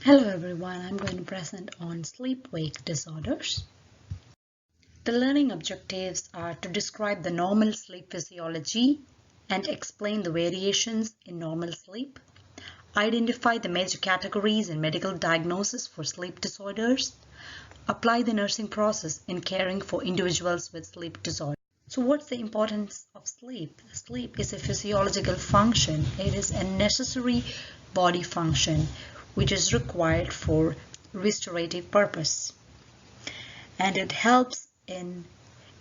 Hello everyone, I'm going to present on sleep-wake disorders. The learning objectives are to describe the normal sleep physiology and explain the variations in normal sleep, identify the major categories in medical diagnosis for sleep disorders, apply the nursing process in caring for individuals with sleep disorders. So what's the importance of sleep? Sleep is a physiological function. It is a necessary body function which is required for restorative purpose. And it helps in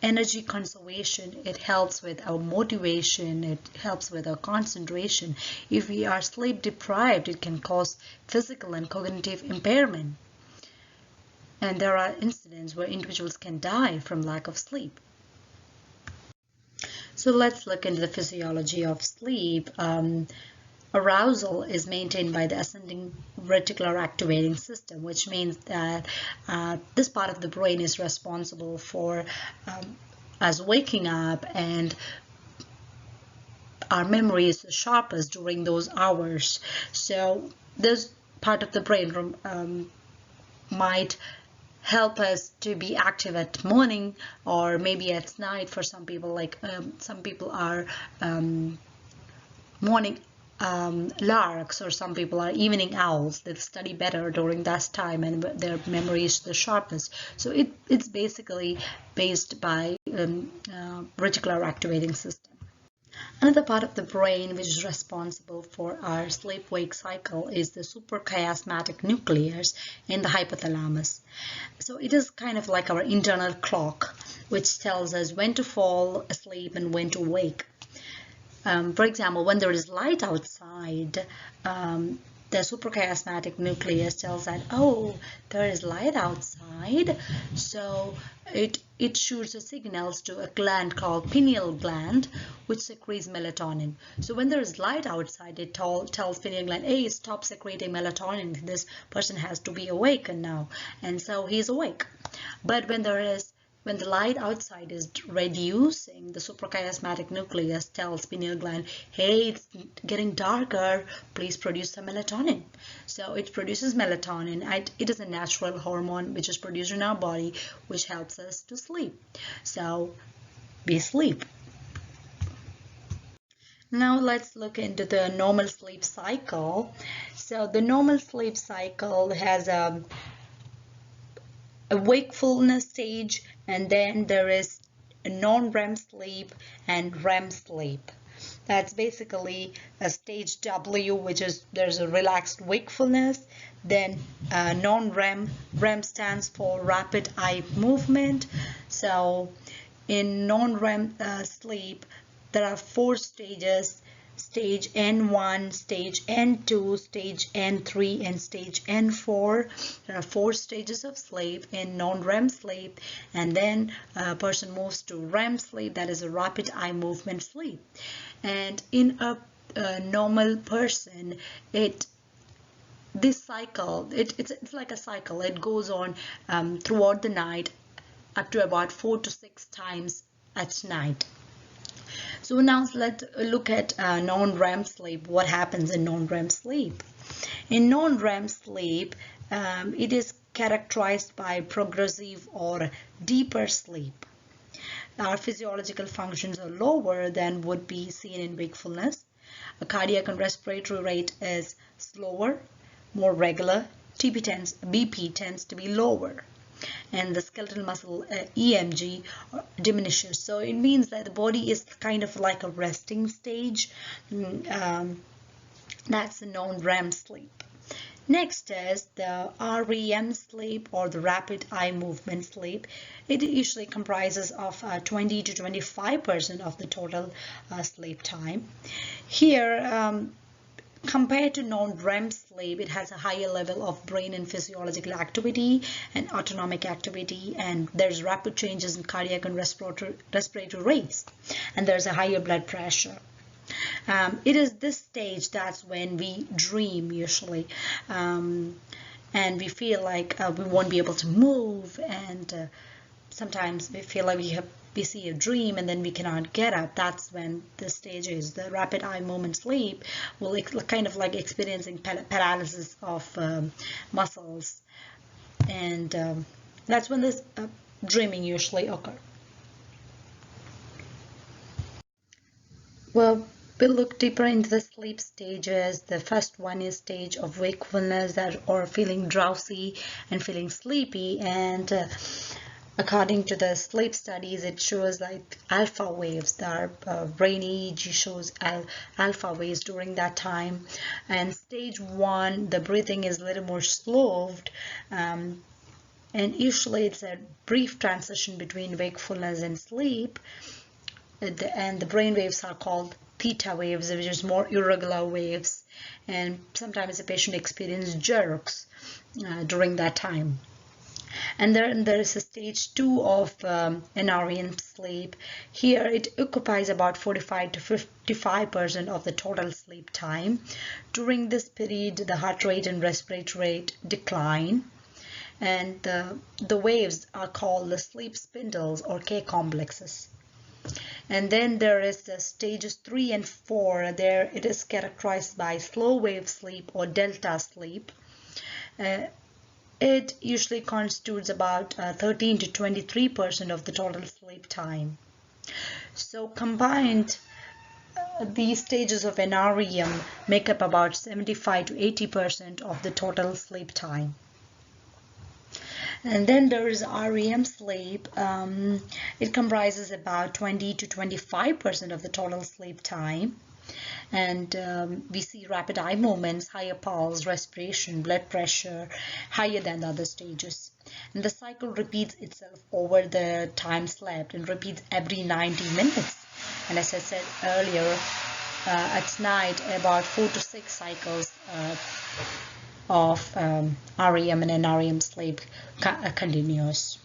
energy conservation, it helps with our motivation, it helps with our concentration. If we are sleep deprived, it can cause physical and cognitive impairment. And there are incidents where individuals can die from lack of sleep. So let's look into the physiology of sleep. Arousal is maintained by the ascending reticular activating system, which means that this part of the brain is responsible for us waking up, and our memory is the sharpest during those hours. So this part of the brain might help us to be active at morning or maybe at night. For some people, like some people are morning larks, or some people are evening owls. They study better during that time and their memory is the sharpest. So it's basically based by reticular activating system. Another part of the brain which is responsible for our sleep-wake cycle is the suprachiasmatic nucleus in the hypothalamus. So it is kind of like our internal clock, which tells us when to fall asleep and when to wake. For example, when there is light outside, the suprachiasmatic nucleus tells that, oh, there is light outside, so it shoots a signals to a gland called pineal gland, which secretes melatonin. So when there is light outside, it tells pineal gland, hey, stop secreting melatonin, this person has to be awakened now, and so he's awake. But when the light outside is reducing, the suprachiasmatic nucleus tells pineal gland, hey, it's getting darker, please produce some melatonin. So it produces melatonin. It is a natural hormone which is produced in our body, which helps us to sleep. So we sleep. Now let's look into the normal sleep cycle. So the normal sleep cycle has a wakefulness stage, and then there is a non-REM sleep and REM sleep. That's basically a stage W, which is there's a relaxed wakefulness. Then non-REM, REM stands for rapid eye movement. So in non-REM sleep, there are 4 stages: stage N1, stage N2, stage N3, and stage N4. There are 4 stages of sleep in non-REM sleep, and then a person moves to REM sleep, that is a rapid eye movement sleep. And in a normal person, this cycle, it's like a cycle. It goes on throughout the night, up to about 4 to 6 times at night. So now let's look at non-REM sleep. What happens in non-REM sleep? In non-REM sleep, it is characterized by progressive or deeper sleep. Our physiological functions are lower than would be seen in wakefulness. A cardiac and respiratory rate is slower, more regular. BP tends to be lower, and the skeletal muscle EMG diminishes. So it means that the body is kind of like a resting stage. That's the non-REM sleep. Next is the REM sleep, or the rapid eye movement sleep. It usually comprises of 20 to 25% of the total sleep time. Here, compared to non-REM sleep, it has a higher level of brain and physiological activity and autonomic activity, and there's rapid changes in cardiac and respiratory rates, and there's a higher blood pressure. It is this stage that's when we dream usually, and we feel like we won't be able to move, and sometimes we feel like we have we see a dream and then we cannot get up, that's when the stage is. The rapid eye movement sleep will kind of like experiencing paralysis of muscles, and that's when this dreaming usually occurs. Well, we'll look deeper into the sleep stages. The first one is stage of wakefulness, or feeling drowsy and feeling sleepy. And according to the sleep studies, it shows like alpha waves. Our brain EEG shows alpha waves during that time. And stage one, the breathing is a little more slowed. And usually it's a brief transition between wakefulness and sleep. And the brain waves are called theta waves, which is more irregular waves, and sometimes the patient experiences jerks during that time. And then there is a stage 2 of NREM sleep. Here it occupies about 45 to 55% of the total sleep time. During this period, the heart rate and respiratory rate decline, and the waves are called the sleep spindles or K complexes. And then there is the stages 3 and 4. There it is characterized by slow wave sleep or delta sleep. It usually constitutes about 13 to 23% of the total sleep time. So combined, these stages of NREM make up about 75 to 80% of the total sleep time. And then there is REM sleep. It comprises about 20 to 25% of the total sleep time. And we see rapid eye movements, higher pulse, respiration, blood pressure, higher than the other stages. And the cycle repeats itself over the time slept and repeats every 90 minutes. And as I said earlier, at night, about 4 to 6 cycles of REM and NREM sleep continues.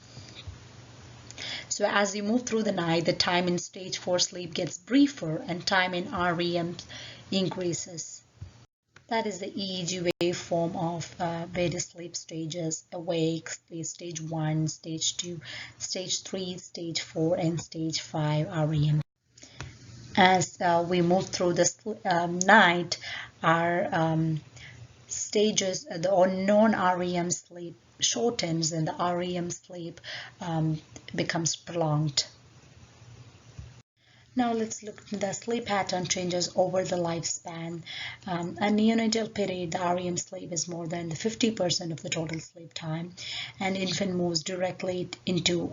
So as you move through the night, the time in stage 4 sleep gets briefer and time in REM increases. That is the EEG waveform of various sleep stages: awake, stage 1, stage 2, stage 3, stage 4, and stage 5 REM. As we move through the night, our stages, the non-REM sleep shortens and the REM sleep becomes prolonged. Now let's look at the sleep pattern changes over the lifespan. A neonatal period, the REM sleep is more than 50% of the total sleep time, and infant moves directly into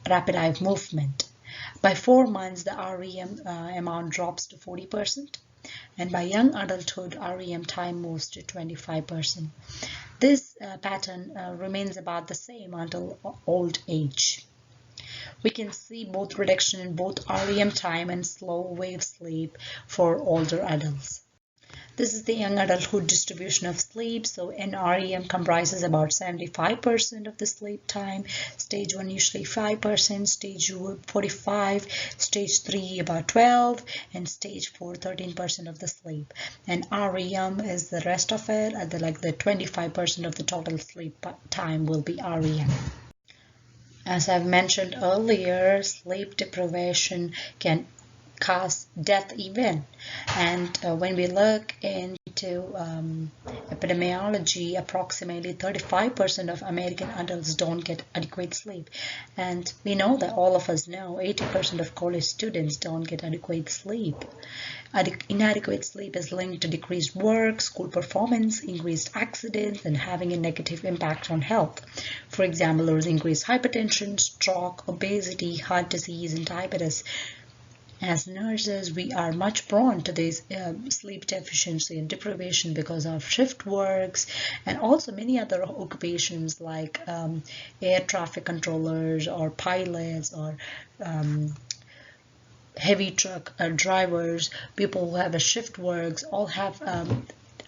rapid eye movement. By 4 months, the REM amount drops to 40%. And by young adulthood, REM time moves to 25%. This pattern remains about the same until old age. We can see both reduction in both REM time and slow wave sleep for older adults. This is the young adulthood distribution of sleep. So NREM comprises about 75% of the sleep time, stage 1 usually 5%, stage 2 45%, stage 3 about 12%, and stage 4 13% of the sleep. And REM is the rest of it, like the 25% of the total sleep time will be REM. As I've mentioned earlier, sleep deprivation can cause death even, and when we look into epidemiology, approximately 35% of American adults don't get adequate sleep, and we know that all of us know 80% of college students don't get adequate sleep. Inadequate sleep is linked to decreased work, school performance, increased accidents, and having a negative impact on health. For example, there is increased hypertension, stroke, obesity, heart disease, and diabetes. As nurses, we are much prone to this sleep deficiency and deprivation because of shift works and also many other occupations like air traffic controllers or pilots or heavy truck drivers. People who have a shift works all have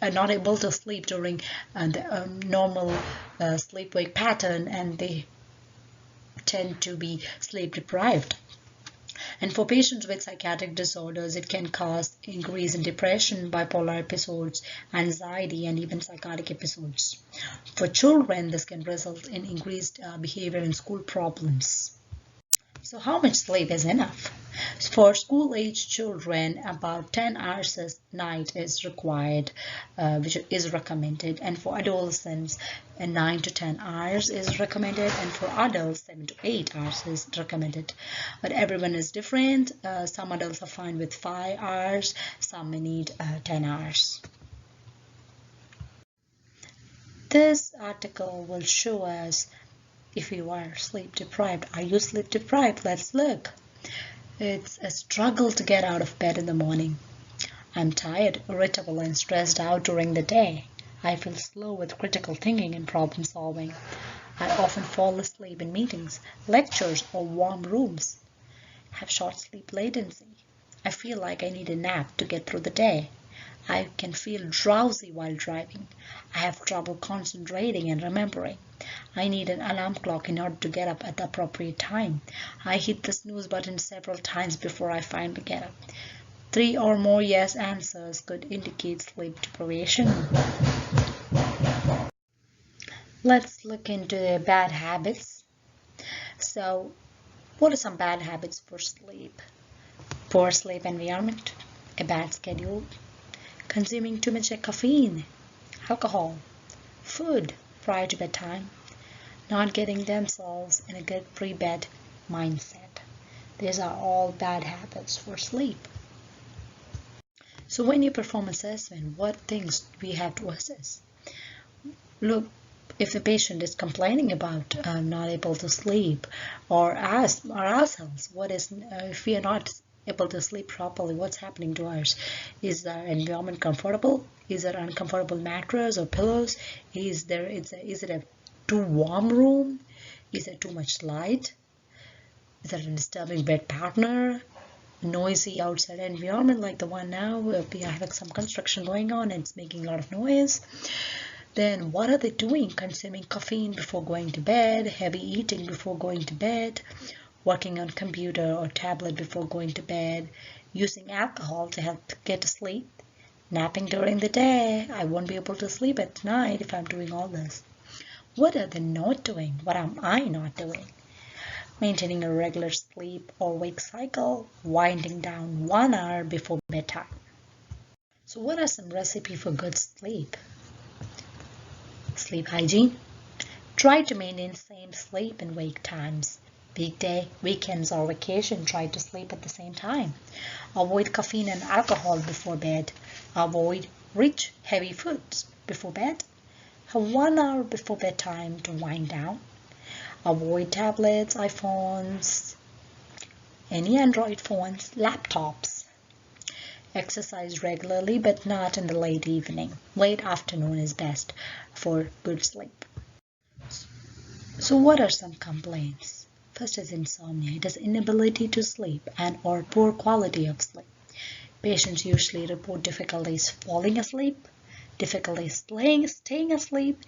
are not able to sleep during the normal sleep-wake pattern, and they tend to be sleep deprived. And for patients with psychiatric disorders, it can cause increase in depression, bipolar episodes, anxiety, and even psychotic episodes. For children, this can result in increased behavior and school problems. So how much sleep is enough? For school-age children, about 10 hours a night is required, which is recommended. And for adolescents, 9 to 10 hours is recommended. And for adults, 7 to 8 hours is recommended. But everyone is different. Some adults are fine with 5 hours. Some may need 10 hours. This article will show us if you are sleep deprived. Are you sleep deprived? Let's look. It's a struggle to get out of bed in the morning. I'm tired, irritable, and stressed out during the day. I feel slow with critical thinking and problem solving. I often fall asleep in meetings, lectures, or warm rooms. Have short sleep latency. I feel like I need a nap to get through the day. I can feel drowsy while driving. I have trouble concentrating and remembering. I need an alarm clock in order to get up at the appropriate time. I hit the snooze button several times before I finally get up. 3 or more yes answers could indicate sleep deprivation. Let's look into the bad habits. So, what are some bad habits for sleep? Poor sleep environment, a bad schedule, consuming too much caffeine, alcohol, food prior to bedtime, not getting themselves in a good pre-bed mindset. These are all bad habits for sleep. So when you perform assessment, what things do we have to assess? Look, if the patient is complaining about not able to sleep, or ourselves, what is if we are not able to sleep properly, what's happening to us? Is the environment comfortable? Is there uncomfortable mattress or pillows? Is it a too warm room? Is there too much light? Is there a disturbing bed partner? Noisy outside environment like the one now? We are having some construction going on and it's making a lot of noise. Then what are they doing? Consuming caffeine before going to bed, heavy eating before going to bed, working on computer or tablet before going to bed, using alcohol to help get to sleep, napping during the day. I won't be able to sleep at night if I'm doing all this. What are they not doing? What am I not doing? Maintaining a regular sleep or wake cycle, winding down 1 hour before bedtime. So what are some recipes for good sleep? Sleep hygiene. Try to maintain same sleep and wake times. Weekday, weekends, or vacation, try to sleep at the same time. Avoid caffeine and alcohol before bed. Avoid rich, heavy foods before bed. Have 1 hour before bedtime to wind down. Avoid tablets, iPhones, any Android phones, laptops. Exercise regularly, but not in the late evening. Late afternoon is best for good sleep. So what are some complaints? First is insomnia. It is inability to sleep and or poor quality of sleep. Patients usually report difficulties falling asleep, difficulties staying asleep,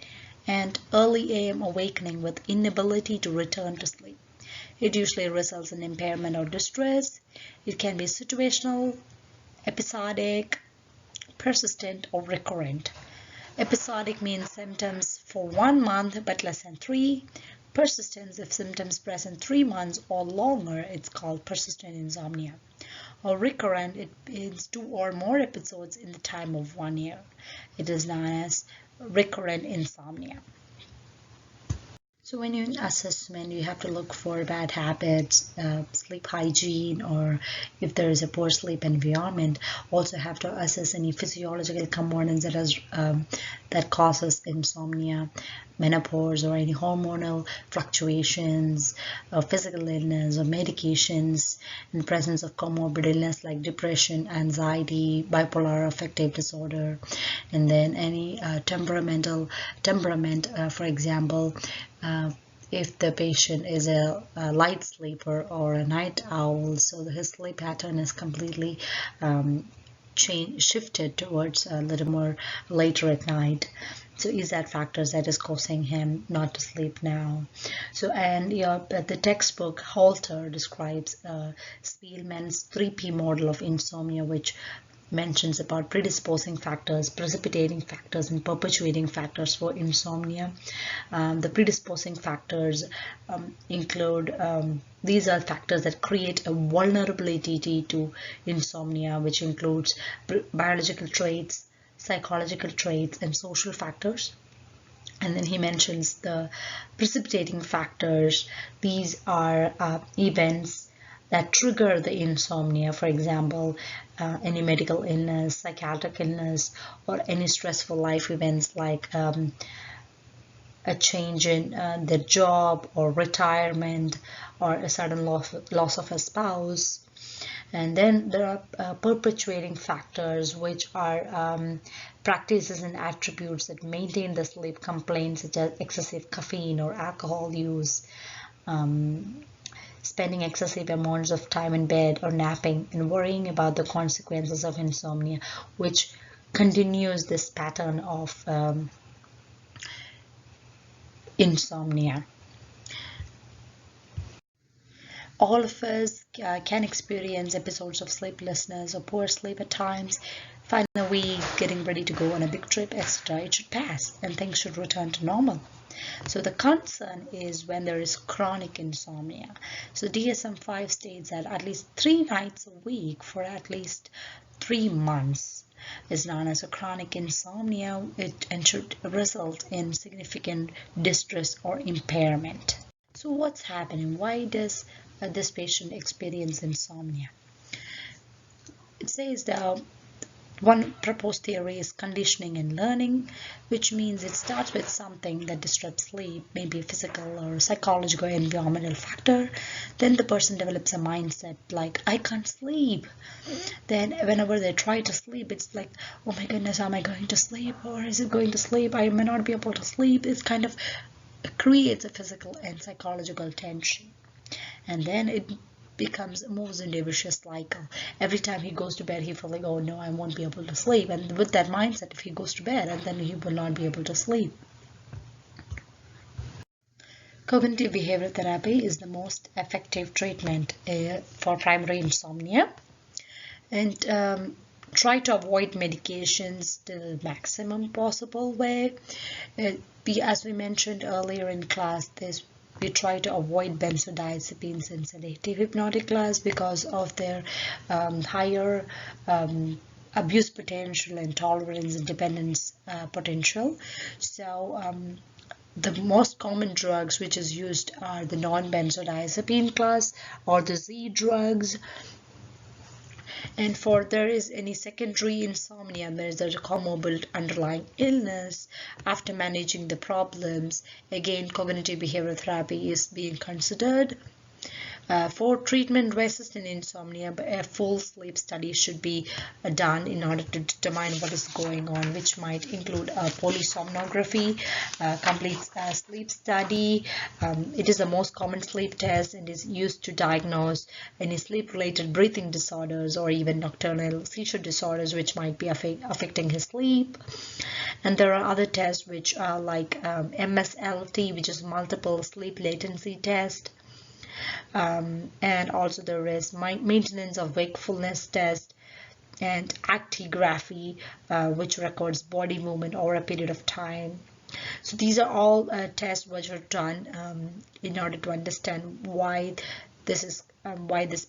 and early AM awakening with inability to return to sleep. It usually results in impairment or distress. It can be situational, episodic, persistent, or recurrent. Episodic means symptoms for 1 month but less than 3. Persistence, if symptoms present 3 months or longer, it's called persistent insomnia. Or recurrent, it means 2 or more episodes in the time of 1 year. It is known as recurrent insomnia. So when you're in assessment, you have to look for bad habits, sleep hygiene, or if there is a poor sleep environment. Also have to assess any physiological components that causes insomnia, menopause, or any hormonal fluctuations, physical illness, or medications, in the presence of comorbid illness like depression, anxiety, bipolar affective disorder, and then any temperament, for example, if the patient is a light sleeper or a night owl, so his sleep pattern is completely shifted towards a little more later at night. So is that factors that is causing him not to sleep now? So, and the textbook Halter describes Spielman's 3P model of insomnia, which mentions about predisposing factors, precipitating factors, and perpetuating factors for insomnia. The predisposing factors include these are factors that create a vulnerability to insomnia, which includes biological traits, psychological traits, and social factors. And then he mentions the precipitating factors. These are events that trigger the insomnia, for example, any medical illness, psychiatric illness, or any stressful life events like a change in their job or retirement or a sudden loss of a spouse. And then there are perpetuating factors, which are practices and attributes that maintain the sleep complaints, such as excessive caffeine or alcohol use, spending excessive amounts of time in bed or napping, and worrying about the consequences of insomnia, which continues this pattern of insomnia. All of us can experience episodes of sleeplessness or poor sleep at times. Find a week, getting ready to go on a big trip, etc. It should pass and things should return to normal. So the concern is when there is chronic insomnia. So DSM-5 states that at least 3 nights a week for at least 3 months is known as a chronic insomnia, and should result in significant distress or impairment. So what's happening? Why does this patient experience insomnia? It says that one proposed theory is conditioning and learning, which means it starts with something that disrupts sleep, maybe a physical or psychological or environmental factor. Then the person develops a mindset like, I can't sleep. Then whenever they try to sleep, it's like, oh my goodness, am I going to sleep? Or is it going to sleep? I may not be able to sleep. It kind of creates a physical and psychological tension. And then it moves into a vicious cycle. Every time he goes to bed, he feels like, oh no, I won't be able to sleep. And with that mindset, if he goes to bed, and then he will not be able to sleep. Cognitive behavioral therapy is the most effective treatment for primary insomnia. And try to avoid medications to the maximum possible way. As we mentioned earlier in class, we try to avoid benzodiazepines and sedative hypnotic class because of their higher abuse potential and tolerance and dependence potential. So the most common drugs which is used are the non-benzodiazepine class or the Z drugs. And for there is any secondary insomnia, there is a comorbid underlying illness. After managing the problems, again, cognitive behavioral therapy is being considered. For treatment-resistant insomnia, a full sleep study should be done in order to determine what is going on, which might include a polysomnography, complete sleep study. It is the most common sleep test and is used to diagnose any sleep-related breathing disorders or even nocturnal seizure disorders which might be affecting his sleep. And there are other tests which are like MSLT, which is multiple sleep latency test. And also there is maintenance of wakefulness test and actigraphy, which records body movement over a period of time. So these are all tests which are done in order to understand why this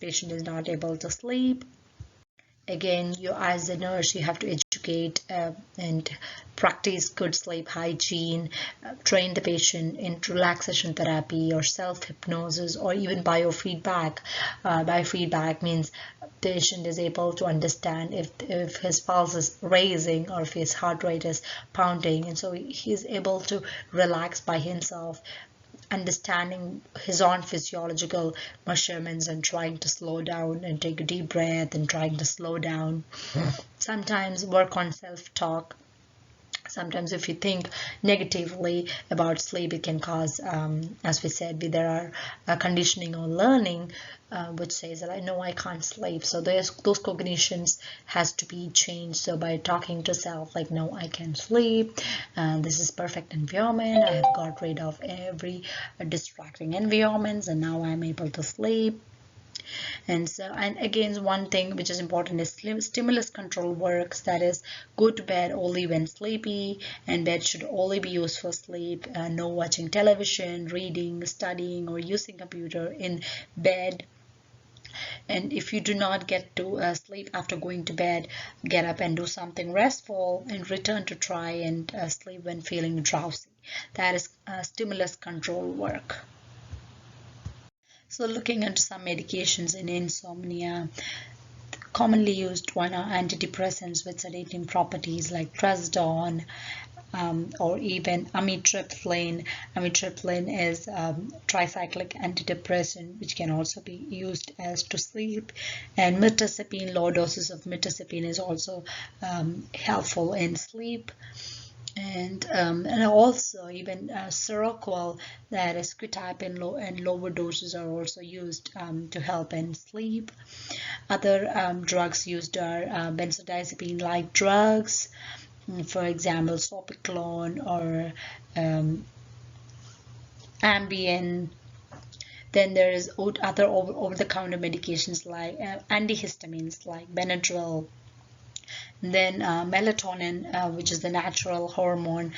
patient is not able to sleep. Again, you as a nurse, you have to educate and practice good sleep hygiene, train the patient in relaxation therapy or self-hypnosis or even biofeedback. Biofeedback means the patient is able to understand if his pulse is raising or if his heart rate is pounding, and so he is able to relax by himself, understanding his own physiological measurements and trying to slow down and take a deep breath and trying to slow down. Sometimes work on self-talk. Sometimes if you think negatively about sleep, it can cause, as we said, there are conditioning or learning which says that I know I can't sleep. So those cognitions has to be changed. So by talking to self like, no, I can sleep, this is perfect environment, I have got rid of every distracting environments and now I'm able to sleep. And again, one thing which is important is stimulus control works. That is, go to bed only when sleepy, and bed should only be used for sleep. No watching television, reading, studying, or using computer in bed. And if you do not get to sleep after going to bed, get up and do something restful and return to try and sleep when feeling drowsy. That is stimulus control work. So looking into some medications in insomnia, commonly used one are antidepressants with sedating properties like trazodone, or even amitriptyline. Amitriptyline is tricyclic antidepressant, which can also be used as to sleep. And mirtazapine, low doses of mirtazapine is also helpful in sleep. And also even Seroquel, that is quetiapine, and lower doses are also used to help in sleep. Other drugs used are benzodiazepine-like drugs, for example, Zopiclone or Ambien. Then there is other over-the-counter medications like antihistamines like Benadryl. Then melatonin, which is the natural hormone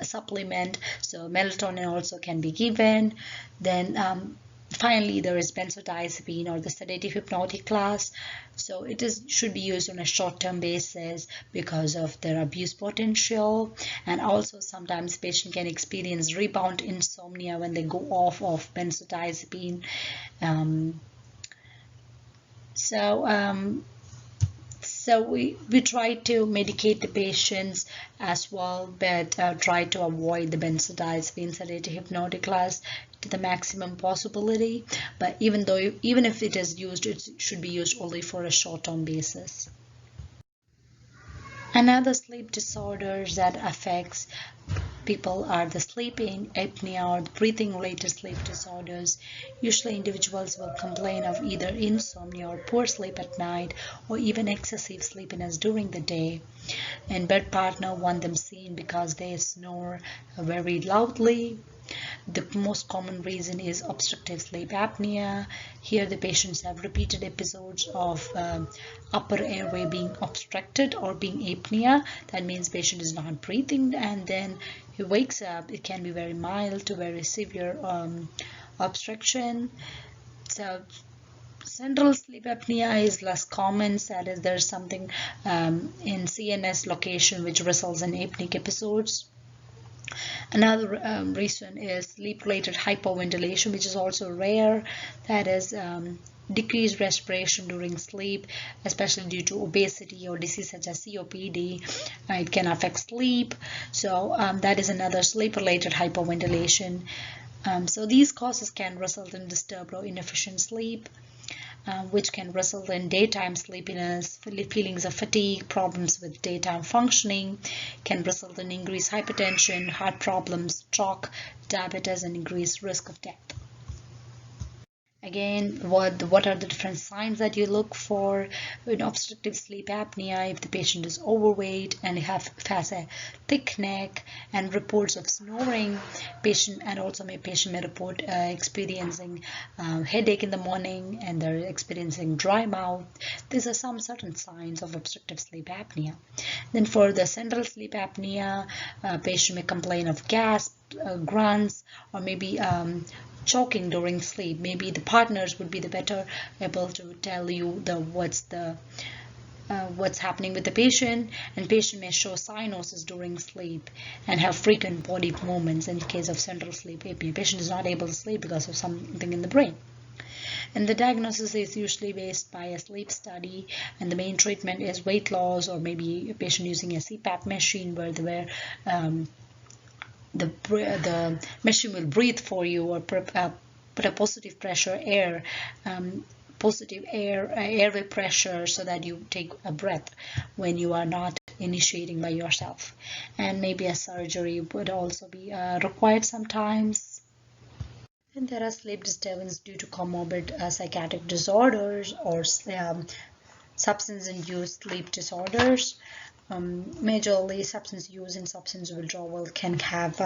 supplement. So melatonin also can be given. Then finally, there is benzodiazepine, or the sedative hypnotic class. So should be used on a short-term basis because of their abuse potential, and also sometimes patient can experience rebound insomnia when they go off of benzodiazepine. So we try to medicate the patients as well, but try to avoid the benzodiazepine sedative hypnotic class to the maximum possibility. But even if it is used, it should be used only for a short-term basis. Another sleep disorders that affects people are the sleep apnea or the breathing related sleep disorders. Usually individuals will complain of either insomnia or poor sleep at night, or even excessive sleepiness during the day. And bed partner want them seen because they snore very loudly. The most common reason is obstructive sleep apnea. Here the patients have repeated episodes of upper airway being obstructed or being apnea. That means patient is not breathing, and then he wakes up. It can be very mild to very severe obstruction. So central sleep apnea is less common. That is, there's something in CNS location which results in apneic episodes. Another reason is sleep-related hypoventilation, which is also rare. That is decreased respiration during sleep, especially due to obesity or disease such as COPD. It can affect sleep. So that is another sleep-related hypoventilation. So these causes can result in disturbed or inefficient sleep, which can result in daytime sleepiness, feelings of fatigue, problems with daytime functioning, can result in increased hypertension, heart problems, stroke, diabetes, and increased risk of death. Again, what are the different signs that you look for in obstructive sleep apnea? If the patient is overweight and has a thick neck and reports of snoring, patient may report experiencing headache in the morning, and they're experiencing dry mouth. These are some certain signs of obstructive sleep apnea. Then for the central sleep apnea, patient may complain of gasps, grunts, or maybe choking during sleep. Maybe the partners would be the better able to tell you what's happening with the patient, and patient may show cyanosis during sleep and have frequent body movements. In case of central sleep apnea, patient is not able to sleep because of something in the brain. And the diagnosis is usually based by a sleep study, and the main treatment is weight loss, or maybe a patient using a CPAP machine where the machine will breathe for you, or put a positive pressure airway pressure, so that you take a breath when you are not initiating by yourself. And maybe a surgery would also be required sometimes. And there are sleep disturbance due to comorbid psychiatric disorders or substance-induced sleep disorders. Majorly substance use and substance withdrawal can have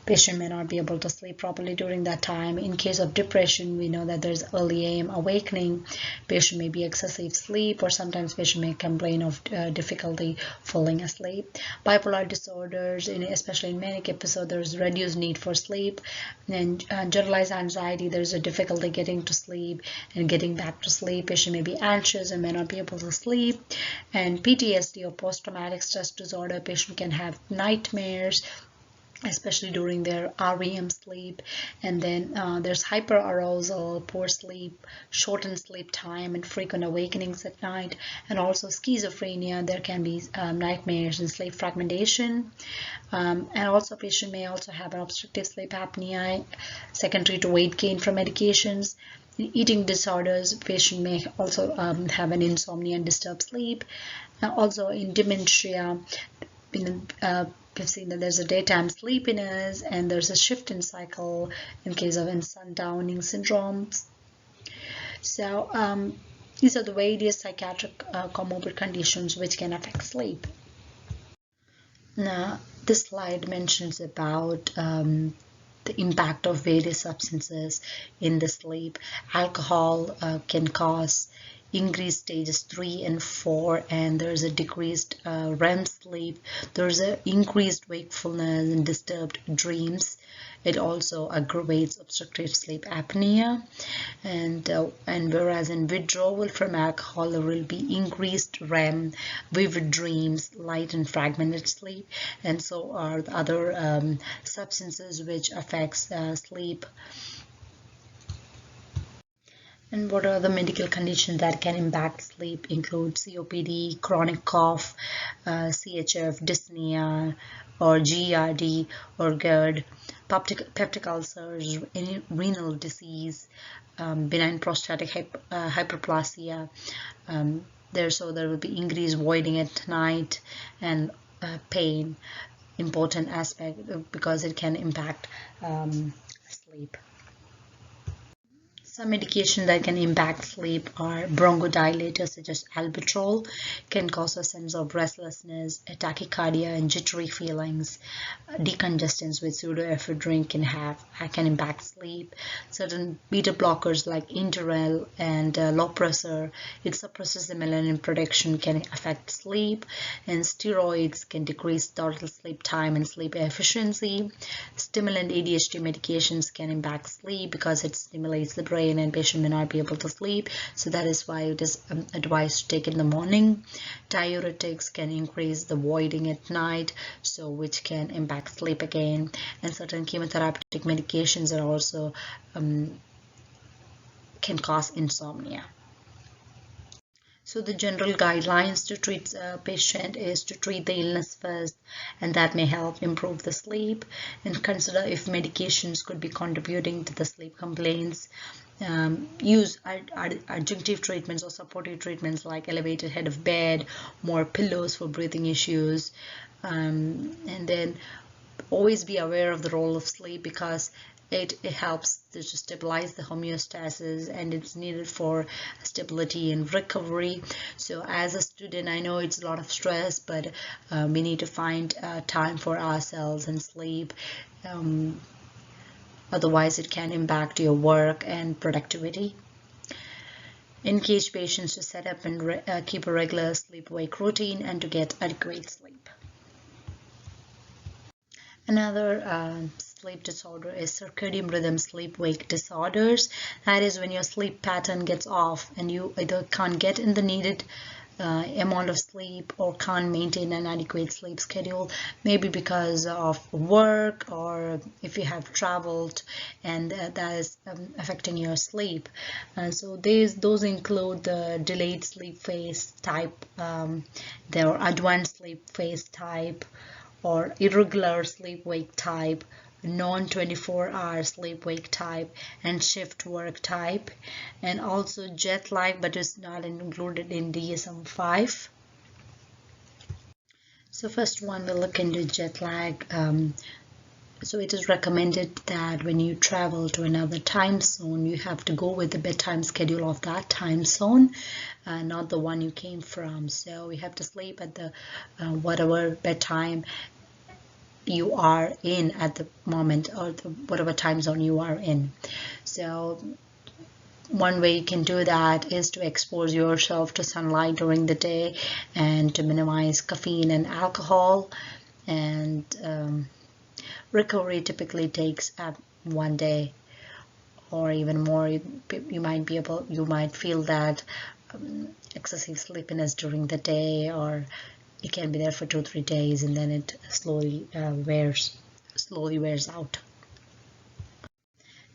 Patient may not be able to sleep properly during that time. In case of depression, we know that there's early AM awakening. Patient may be excessive sleep, or sometimes patient may complain of difficulty falling asleep. Bipolar disorders, especially in manic episode, there's reduced need for sleep. And generalized anxiety, there's a difficulty getting to sleep and getting back to sleep. Patient may be anxious and may not be able to sleep. And PTSD, or post-traumatic stress disorder, patient can have nightmares, especially during their REM sleep. And then there's hyperarousal, poor sleep, shortened sleep time, and frequent awakenings at night. And also schizophrenia, there can be nightmares and sleep fragmentation. And also patient may also have an obstructive sleep apnea secondary to weight gain from medications. In eating disorders, patient may also have an insomnia and disturbed sleep. Also in dementia, we've seen that there's a daytime sleepiness and there's a shift in cycle in case of sundowning syndromes. So these are the various psychiatric comorbid conditions which can affect sleep. Now, this slide mentions about the impact of various substances in the sleep. Alcohol can cause increased stages 3 and 4, and there's a decreased REM sleep. There's an increased wakefulness and disturbed dreams. It also aggravates obstructive sleep apnea, and whereas in withdrawal from alcohol, there will be increased REM, vivid dreams, light and fragmented sleep, and so are the other substances which affects sleep. And what are the medical conditions that can impact sleep include COPD, chronic cough, CHF, dyspnea, or GERD or GERD, peptic ulcers, renal disease, benign prostatic hyperplasia. There will be increased voiding at night, and pain, important aspect because it can impact sleep. Some medications that can impact sleep are bronchodilators such as albuterol, can cause a sense of restlessness, tachycardia, and jittery feelings. Decongestants with pseudoephedrine can impact sleep. Certain beta blockers like Indaril and Lopressor, it suppresses the melanin production, can affect sleep. And steroids can decrease total sleep time and sleep efficiency. Stimulant ADHD medications can impact sleep because it stimulates the brain and patient may not be able to sleep, so that is why it is advised to take in the morning. Diuretics can increase the voiding at night, so which can impact sleep again. And certain chemotherapeutic medications are also can cause insomnia. So the general guidelines to treat a patient is to treat the illness first, and that may help improve the sleep, and consider if medications could be contributing to the sleep complaints. Use adjunctive treatments or supportive treatments like elevated head of bed, more pillows for breathing issues, and then always be aware of the role of sleep because it helps to stabilize the homeostasis, and it's needed for stability and recovery. So as a student, I know it's a lot of stress, but we need to find time for ourselves and sleep. Otherwise, it can impact your work and productivity. Engage patients to set up and keep a regular sleep-wake routine and to get adequate sleep. Another sleep disorder is circadian rhythm sleep-wake disorders. That is when your sleep pattern gets off and you either can't get in the needed amount of sleep or can't maintain an adequate sleep schedule, maybe because of work or if you have traveled, and that is affecting your sleep. So those include the delayed sleep phase type, there are advanced sleep phase type, or irregular sleep-wake type, non-24-hour sleep-wake type, and shift work type, and also jet lag, but is not included in DSM-5. So first one, we'll look into jet lag. So it is recommended that when you travel to another time zone, you have to go with the bedtime schedule of that time zone, not the one you came from. So you have to sleep at the whatever bedtime you are in at the moment, or whatever time zone you are in. So one way you can do that is to expose yourself to sunlight during the day and to minimize caffeine and alcohol. And recovery typically takes 1 day or even more. You might feel that excessive sleepiness during the day, or it can be there for 2-3 days, and then it slowly wears out.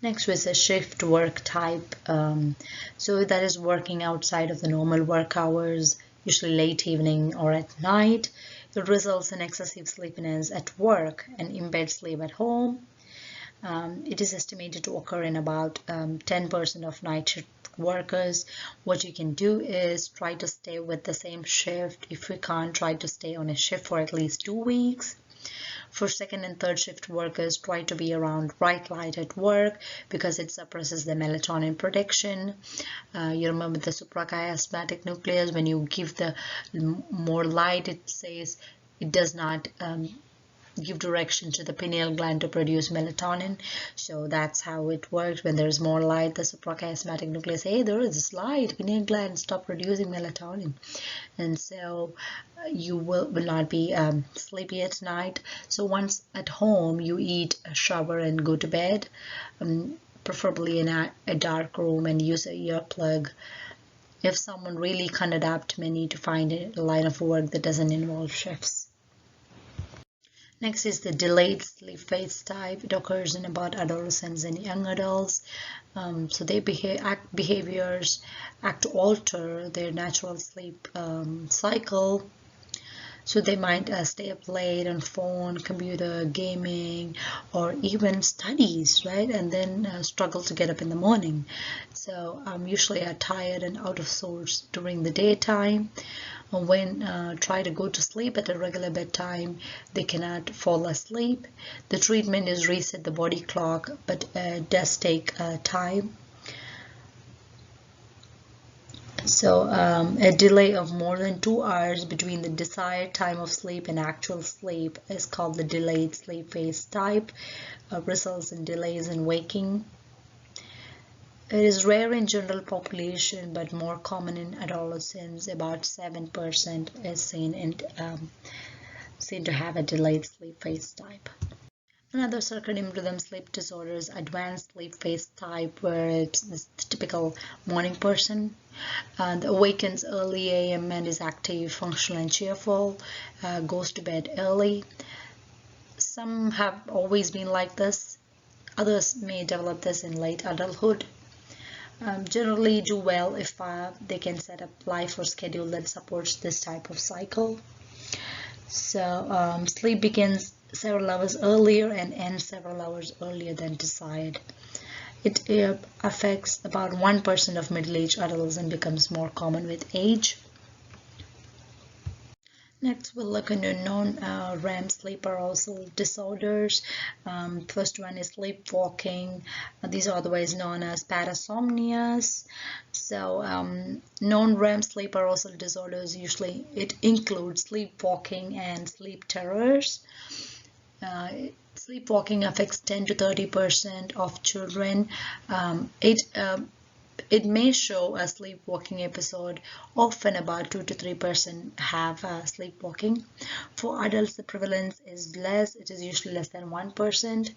Next was a shift work type. So that is working outside of the normal work hours, usually late evening or at night. It results in excessive sleepiness at work and impaired sleep at home. It is estimated to occur in about 10% of night shift workers. What you can do is try to stay with the same shift. If you can't, try to stay on a shift for at least 2 weeks. For second and third shift workers, try to be around bright light at work because it suppresses the melatonin production. You remember the suprachiasmatic nucleus, when you give the more light, it says it does not give direction to the pineal gland to produce melatonin. So that's how it works. When there's more light, the suprachiasmatic nucleus, hey, there is this light, pineal gland, stop producing melatonin. And so you will not be sleepy at night. So once at home, you eat, shower, and go to bed, preferably in a dark room, and use a earplug. If someone really can't adapt, may need to find a line of work that doesn't involve shifts. Next is the delayed sleep phase type. It occurs in about adolescents and young adults. So their behaviors act to alter their natural sleep cycle. So they might stay up late on phone, computer, gaming, or even studies, right? And then struggle to get up in the morning. So usually are tired and out of sorts during the daytime. When try to go to sleep at a regular bedtime, they cannot fall asleep. The treatment is reset the body clock, but does take time. So a delay of more than 2 hours between the desired time of sleep and actual sleep is called the delayed sleep phase type. Results in delays in waking. It is rare in general population, but more common in adolescents. About 7% is seen to have a delayed sleep phase type. Another circadian rhythm sleep disorder is advanced sleep phase type, where it's the typical morning person and awakens early a.m. and is active, functional, and cheerful, goes to bed early. Some have always been like this. Others may develop this in late adulthood. Generally do well if they can set up life or schedule that supports this type of cycle. So sleep begins several hours earlier and ends several hours earlier than desired. It affects about 1% of middle-aged adults and becomes more common with age. Next, we'll look into non-REM sleep arousal disorders. First one is sleepwalking. These are otherwise known as parasomnias. So non-REM sleep arousal disorders, usually it includes sleepwalking and sleep terrors. Sleepwalking affects 10 to 30% of children. It may show a sleepwalking episode. Often about 2 to 3% have sleepwalking. For adults, the prevalence is less. It is usually less than 1%.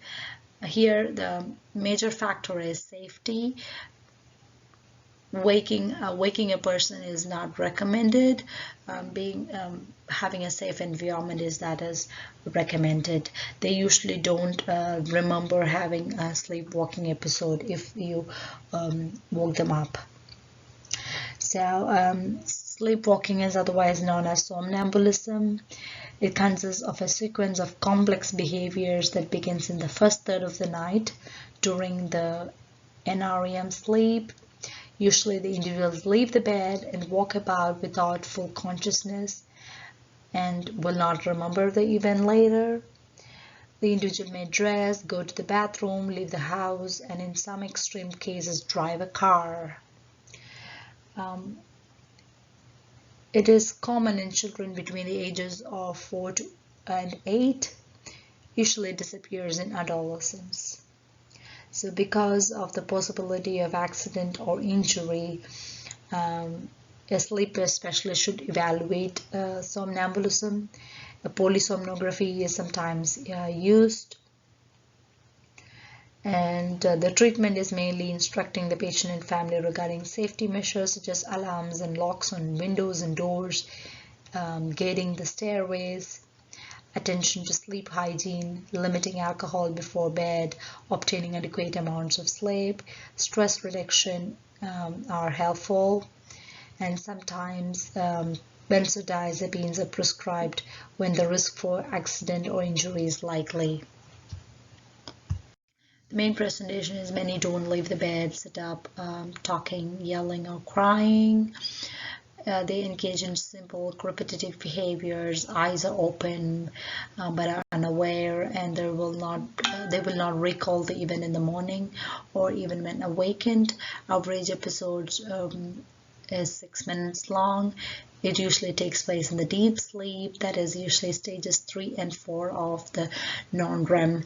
Here, the major factor is safety. Waking a person is not recommended. Having a safe environment is recommended. They usually don't remember having a sleepwalking episode if you woke them up. So sleepwalking is otherwise known as somnambulism. It consists of a sequence of complex behaviors that begins in the first third of the night during the NREM sleep. Usually the individuals leave the bed and walk about without full consciousness and will not remember the event later. The individual may dress, go to the bathroom, leave the house, and in some extreme cases drive a car. It is common in children between the ages of 4 and 8. usually disappears in adolescence. So because of the possibility of accident or injury, a sleep specialist should evaluate somnambulism. A polysomnography is sometimes used, and the treatment is mainly instructing the patient and family regarding safety measures such as alarms and locks on windows and doors, gating the stairways, attention to sleep hygiene, limiting alcohol before bed, obtaining adequate amounts of sleep, stress reduction are helpful, and sometimes benzodiazepines are prescribed when the risk for accident or injury is likely. The main presentation is many don't leave the bed, sit up, talking, yelling, or crying. They engage in simple repetitive behaviors. Eyes are open but are unaware, and they will not recall the event in the morning or even when awakened. Average episodes is 6 minutes long. It usually takes place in the deep sleep, that is usually stages 3 and 4 of the non-REM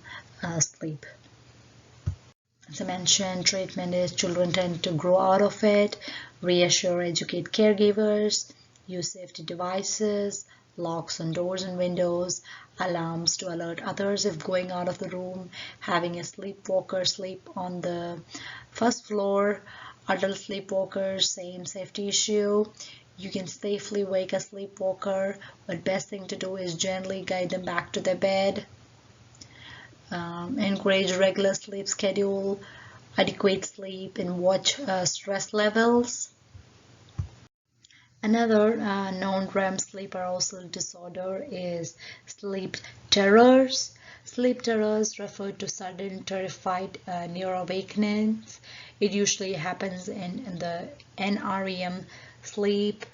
sleep. As I mentioned, treatment is children tend to grow out of it, reassure, educate caregivers, use safety devices, locks on doors and windows, alarms to alert others if going out of the room, having a sleepwalker sleep on the first floor, adult sleepwalkers, same safety issue. You can safely wake a sleepwalker, but best thing to do is gently guide them back to their bed. Encourage regular sleep schedule, adequate sleep, and watch stress levels. Another known REM sleep arousal disorder is sleep terrors. Sleep terrors refer to sudden terrified near awakenings. It usually happens in the NREM sleep.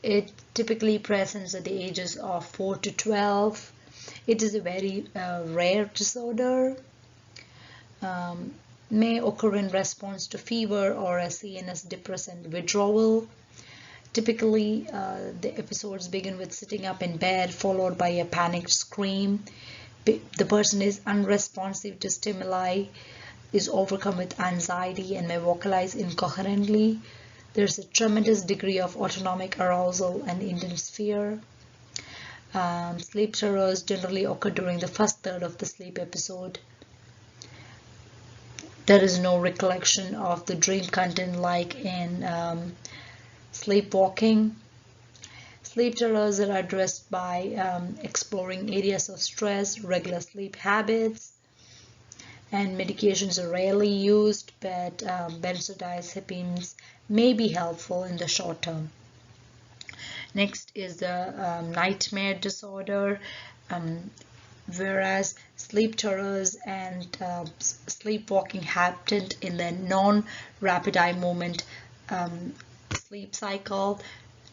It typically presents at the ages of 4 to 12. It is a very rare disorder. May occur in response to fever or a CNS depressant withdrawal. Typically, the episodes begin with sitting up in bed, followed by a panicked scream. The person is unresponsive to stimuli, is overcome with anxiety, and may vocalize incoherently. There's a tremendous degree of autonomic arousal and intense fear. Sleep terrors generally occur during the first third of the sleep episode. There is no recollection of the dream content like in sleepwalking. Sleep terrors are addressed by exploring areas of stress, regular sleep habits, and medications are rarely used, but benzodiazepines may be helpful in the short term. Next is the nightmare disorder, whereas sleep terrors and sleepwalking happened in the non-rapid eye movement sleep cycle.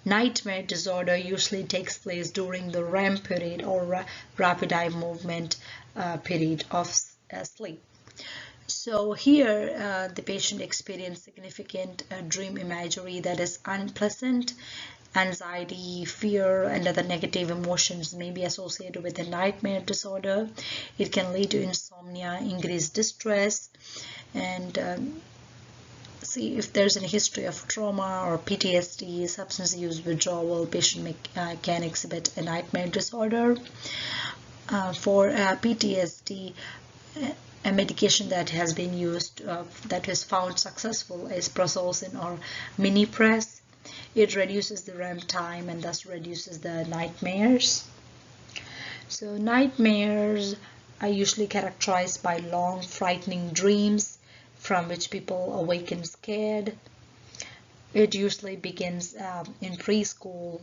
Nightmare disorder usually takes place during the REM period or rapid eye movement period of sleep. So here the patient experienced significant dream imagery that is unpleasant. Anxiety, fear, and other negative emotions may be associated with a nightmare disorder. It can lead to insomnia, increased distress, and see if there's any history of trauma or PTSD, substance use withdrawal, patient can exhibit a nightmare disorder. For PTSD, a medication that has been used that was found successful is prazosin or Minipress. It reduces the REM time and thus reduces the nightmares. So nightmares are usually characterized by long, frightening dreams from which people awaken scared. It usually begins in preschool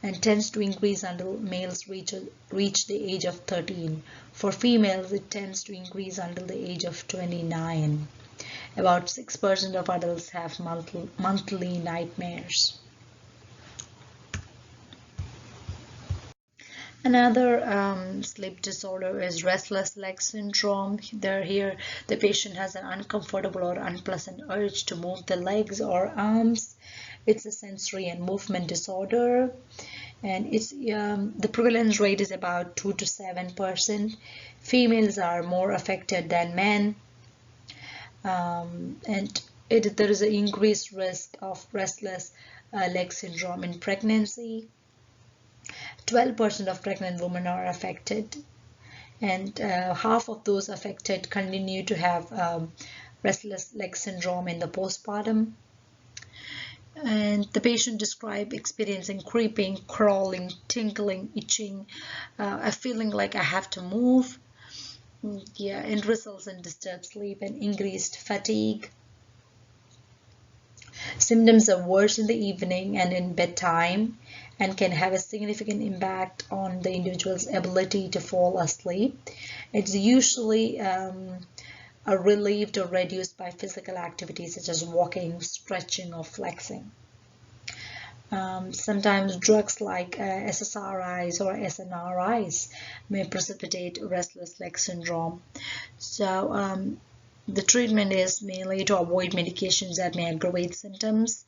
and tends to increase until males reach the age of 13. For females, it tends to increase until the age of 29. About 6% of adults have monthly nightmares. Another sleep disorder is restless leg syndrome. Here, the patient has an uncomfortable or unpleasant urge to move the legs or arms. It's a sensory and movement disorder. and it's the prevalence rate is about 2 to 7%. Females are more affected than men, and there is an increased risk of restless leg syndrome in pregnancy. 12% of pregnant women are affected, and half of those affected continue to have restless leg syndrome in the postpartum. And the patient described experiencing creeping, crawling, tingling, itching, a feeling like I have to move. Yeah, and results in disturbed sleep and increased fatigue. Symptoms are worse in the evening and in bedtime, and can have a significant impact on the individual's ability to fall asleep. It's usually are relieved or reduced by physical activities such as walking, stretching, or flexing. Sometimes drugs like SSRIs or SNRIs may precipitate restless leg syndrome. So the treatment is mainly to avoid medications that may aggravate symptoms.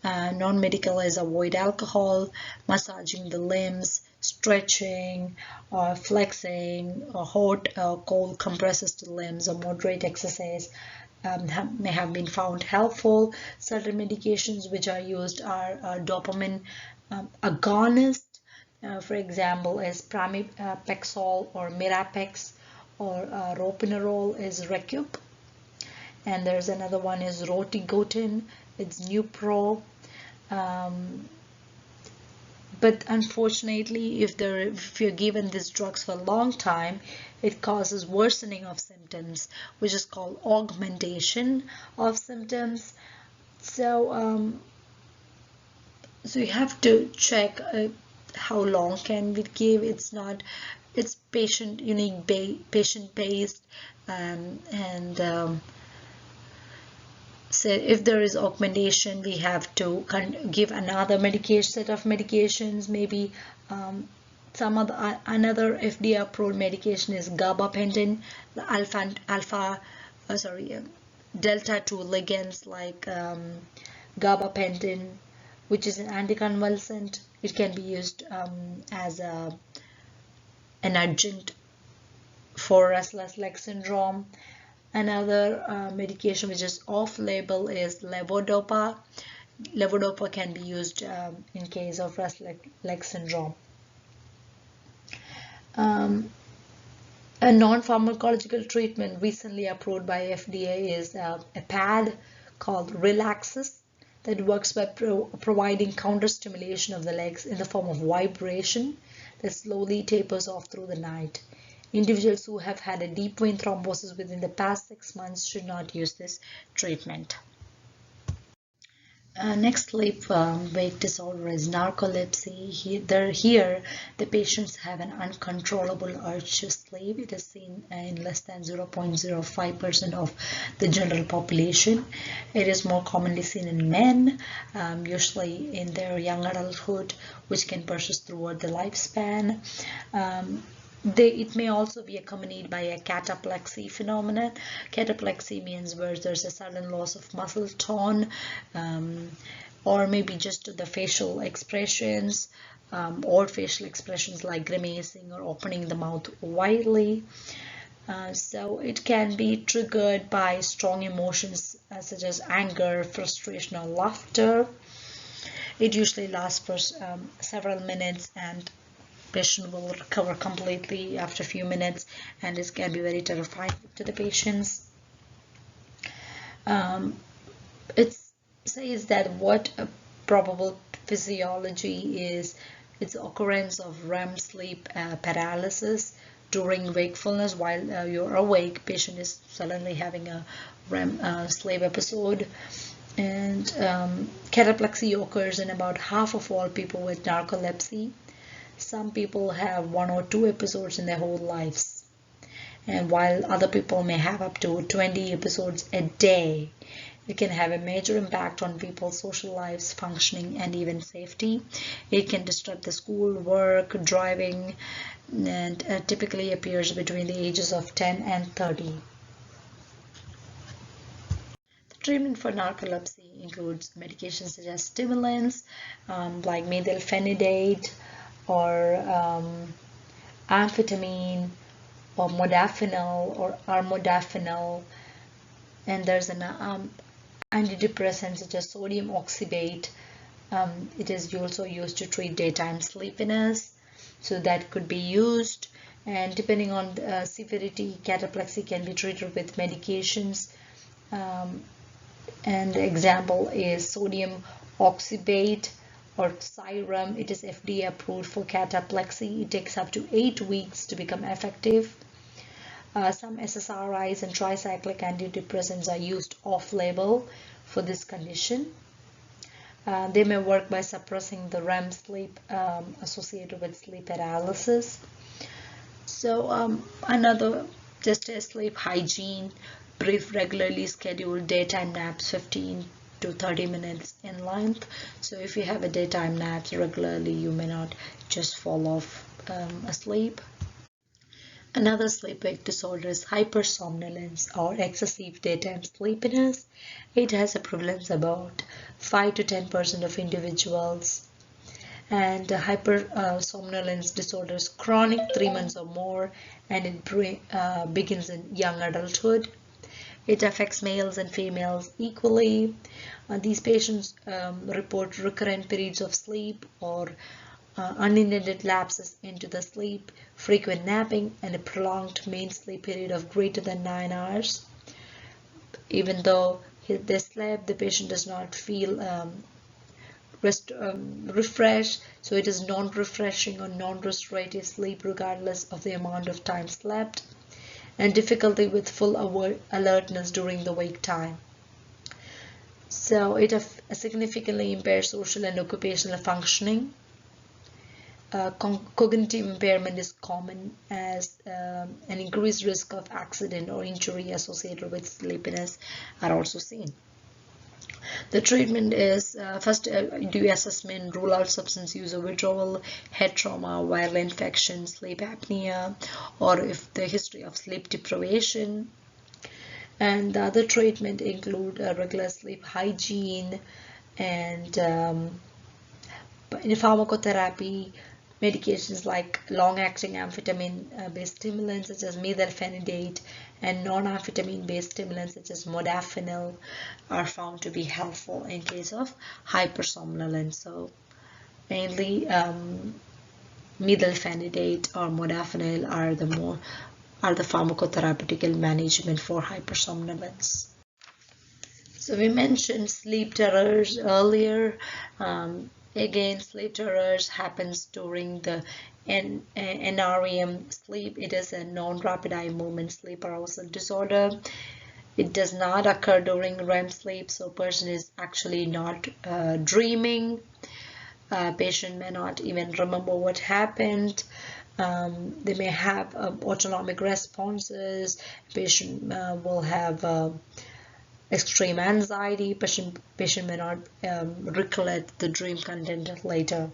Non-medical is avoid alcohol, massaging the limbs, stretching, or flexing, or hot or cold compresses to the limbs, or moderate exercise may have been found helpful. Certain medications which are used are dopamine agonists. For example, is pramipexole or Mirapex, or ropinirole is Recup. And there's another one is rotigotin, it's Nupro. But unfortunately, if you're given these drugs for a long time, it causes worsening of symptoms, which is called augmentation of symptoms. So you have to check how long can we give. It's patient unique, patient based, and so if there is augmentation, we have to give another set of medications. Maybe another FDA approved medication is gabapentin, the delta 2 ligands like gabapentin, which is an anticonvulsant. It can be used as an adjunct for restless leg syndrome. Another medication which is off-label is levodopa. Levodopa can be used in case of restless leg syndrome. A non-pharmacological treatment recently approved by FDA is a pad called Relaxis that works by providing counter-stimulation of the legs in the form of vibration that slowly tapers off through the night. Individuals who have had a deep vein thrombosis within the past 6 months should not use this treatment. Next sleep-wake disorder is narcolepsy. Here, the patients have an uncontrollable urge to sleep. It is seen in less than 0.05% of the general population. It is more commonly seen in men, usually in their young adulthood, which can persist throughout the lifespan. It may also be accompanied by a cataplexy phenomenon. Cataplexy means where there's a sudden loss of muscle tone, or maybe just the facial expressions, or facial expressions like grimacing or opening the mouth widely. So it can be triggered by strong emotions such as anger, frustration, or laughter. It usually lasts for several minutes, and patient will recover completely after a few minutes, and this can be very terrifying to the patients. It says that what a probable physiology is, it's occurrence of REM sleep paralysis during wakefulness. While you're awake, patient is suddenly having a REM sleep episode. And cataplexy occurs in about half of all people with narcolepsy. Some people have 1 or 2 episodes in their whole lives, and while other people may have up to 20 episodes a day. It can have a major impact on people's social lives, functioning, and even safety. It can disrupt the school, work, driving, and typically appears between the ages of 10 and 30. Treatment for narcolepsy includes medications such as stimulants like methylphenidate, or amphetamine or modafinil or armodafinil, and there's an antidepressant such as sodium oxybate. It is also used to treat daytime sleepiness, so that could be used. And depending on the severity, cataplexy can be treated with medications. And the example is sodium oxybate or Xyrem. It is FDA approved for cataplexy. It takes up to 8 weeks to become effective. Some SSRIs and tricyclic antidepressants are used off-label for this condition. They may work by suppressing the REM sleep associated with sleep paralysis. So another, just as sleep hygiene, brief, regularly scheduled daytime naps, 15 to 30 minutes in length. So if you have a daytime naps regularly, you may not just fall off asleep. Another sleep-wake disorder is hypersomnolence or excessive daytime sleepiness. It has a prevalence about 5 to 10% of individuals. And hypersomnolence disorder is chronic, 3 months or more, and it begins in young adulthood. It affects males and females equally. These patients report recurrent periods of sleep or unintended lapses into the sleep, frequent napping, and a prolonged main sleep period of greater than 9 hours. Even though they slept, the patient does not feel refreshed, so it is non-refreshing or non-restorative sleep regardless of the amount of time slept, and difficulty with full alertness during the wake time. So it significantly impairs social and occupational functioning. Cognitive impairment is common as an increased risk of accident or injury associated with sleepiness are also seen. The treatment is first do assessment, rule out substance use or withdrawal, head trauma, viral infection, sleep apnea, or if the history of sleep deprivation. And the other treatment include regular sleep hygiene and in pharmacotherapy, medications like long-acting amphetamine-based stimulants such as methylphenidate and non-amphetamine-based stimulants such as modafinil are found to be helpful in case of hypersomnolence. So mainly methylphenidate or modafinil are the pharmacotherapeutic management for hypersomnolence. So we mentioned sleep terrors earlier. Again, sleep terrors happens during the NREM sleep. It is a non-rapid eye movement sleep arousal disorder. It does not occur during REM sleep, so person is actually not dreaming. Patient may not even remember what happened. They may have autonomic responses. Patient will have extreme anxiety. Patient may not recollect the dream content later.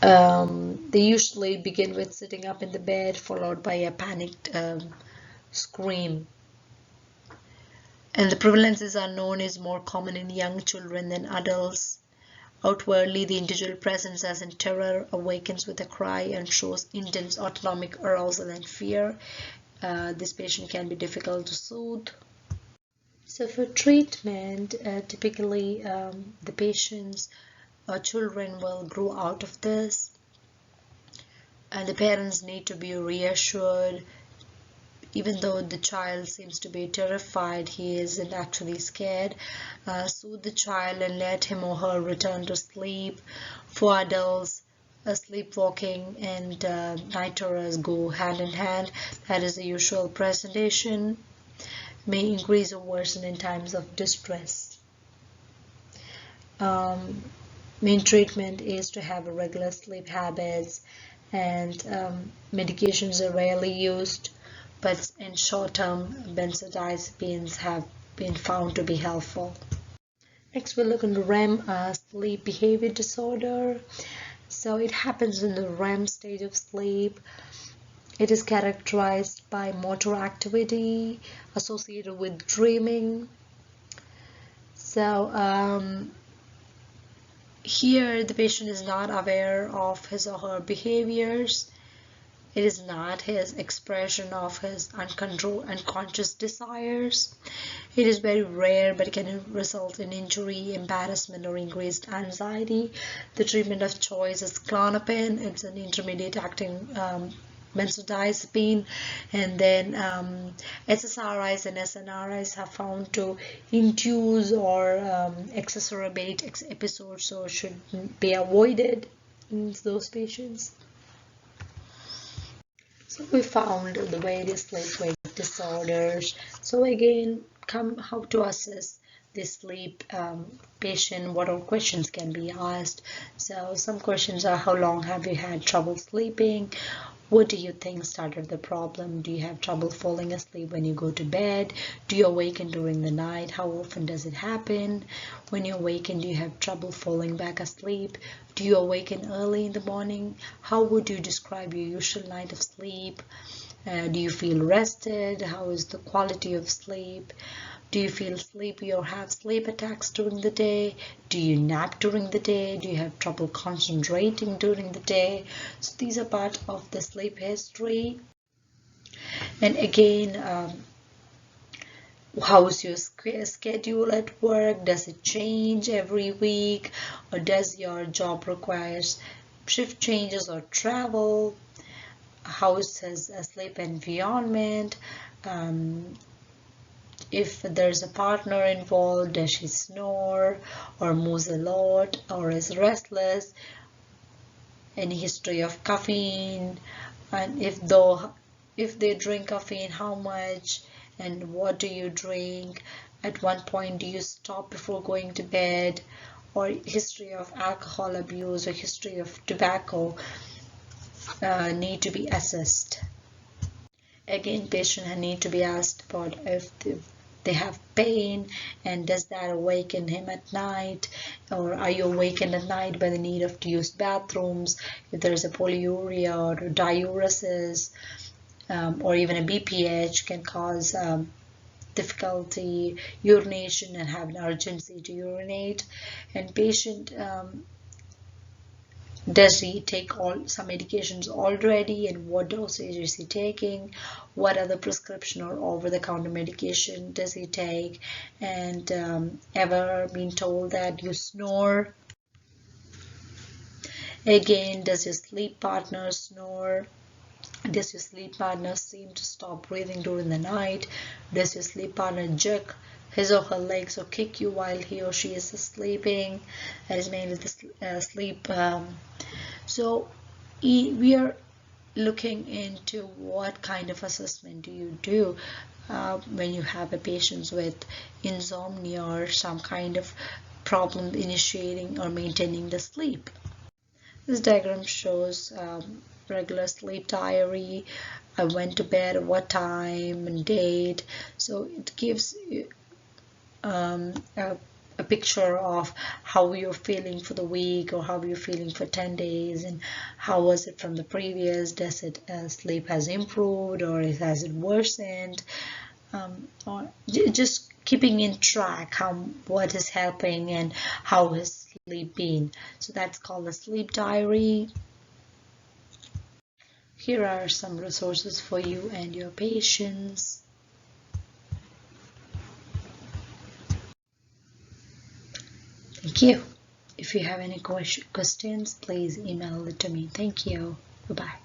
They usually begin with sitting up in the bed, followed by a panicked scream. And the prevalence is unknown, is more common in young children than adults. Outwardly, the individual presents as in terror, awakens with a cry, and shows intense autonomic arousal and fear. This patient can be difficult to soothe. So for treatment, typically the patients or children will grow out of this, and the parents need to be reassured. Even though the child seems to be terrified, he isn't actually scared. Soothe the child and let him or her return to sleep. For adults, sleepwalking and night terrors go hand in hand. That is the usual presentation. May increase or worsen in times of distress. Main treatment is to have a regular sleep habits, and medications are rarely used, but in short term, benzodiazepines have been found to be helpful. Next, we'll look into REM, sleep behavior disorder. So it happens in the REM stage of sleep. It is characterized by motor activity associated with dreaming. So here the patient is not aware of his or her behaviors. It is not his expression of his uncontrolled, unconscious desires. It is very rare, but it can result in injury, embarrassment, or increased anxiety. The treatment of choice is Klonopin. It's an intermediate-acting benzodiazepine, and then SSRIs and SNRIs have found to induce or exacerbate episodes, so should be avoided in those patients. So we found the various sleep-wake disorders. So again, how to assess the sleep patient, what all questions can be asked. So some questions are, how long have you had trouble sleeping? What do you think started the problem? Do you have trouble falling asleep when you go to bed? Do you awaken during the night? How often does it happen? When you awaken, do you have trouble falling back asleep? Do you awaken early in the morning? How would you describe your usual night of sleep? Do you feel rested? How is the quality of sleep? Do you feel sleepy or have sleep attacks during the day? Do you nap during the day? Do you have trouble concentrating during the day? So these are part of the sleep history. And again, how's your schedule at work? Does it change every week? Or does your job requires shift changes or travel? How's his sleep environment? If there's a partner involved, does she snore or moves a lot or is restless? Any history of caffeine? And if they drink caffeine, how much and what do you drink? At one point, do you stop before going to bed? Or history of alcohol abuse or history of tobacco need to be assessed. Again, patient need to be asked about if they have pain, and does that awaken him at night, or are you awakened at night by the need of to use bathrooms? If there is a polyuria or diuresis, or even a BPH can cause difficulty urination and have an urgency to urinate. And patient, does he take some medications already, and what dosage is he taking? What other prescription or over-the-counter medication does he take? And ever been told that you snore? Again, does your sleep partner snore? Does your sleep partner seem to stop breathing during the night? Does your sleep partner jerk his or her legs or kick you while he or she is sleeping? That is mainly the sleep. So we are looking into what kind of assessment do you do when you have a patient with insomnia or some kind of problem initiating or maintaining the sleep. This diagram shows regular sleep diary. I went to bed at what time and date. So it gives a picture of how you're feeling for the week or how you're feeling for 10 days and how was it from the previous. Does it sleep has improved or has it worsened? Or just keeping in track what is helping and how has sleep been. So that's called a sleep diary. Here are some resources for you and your patients. Thank you. If you have any questions, please email it to me. Thank you. Goodbye.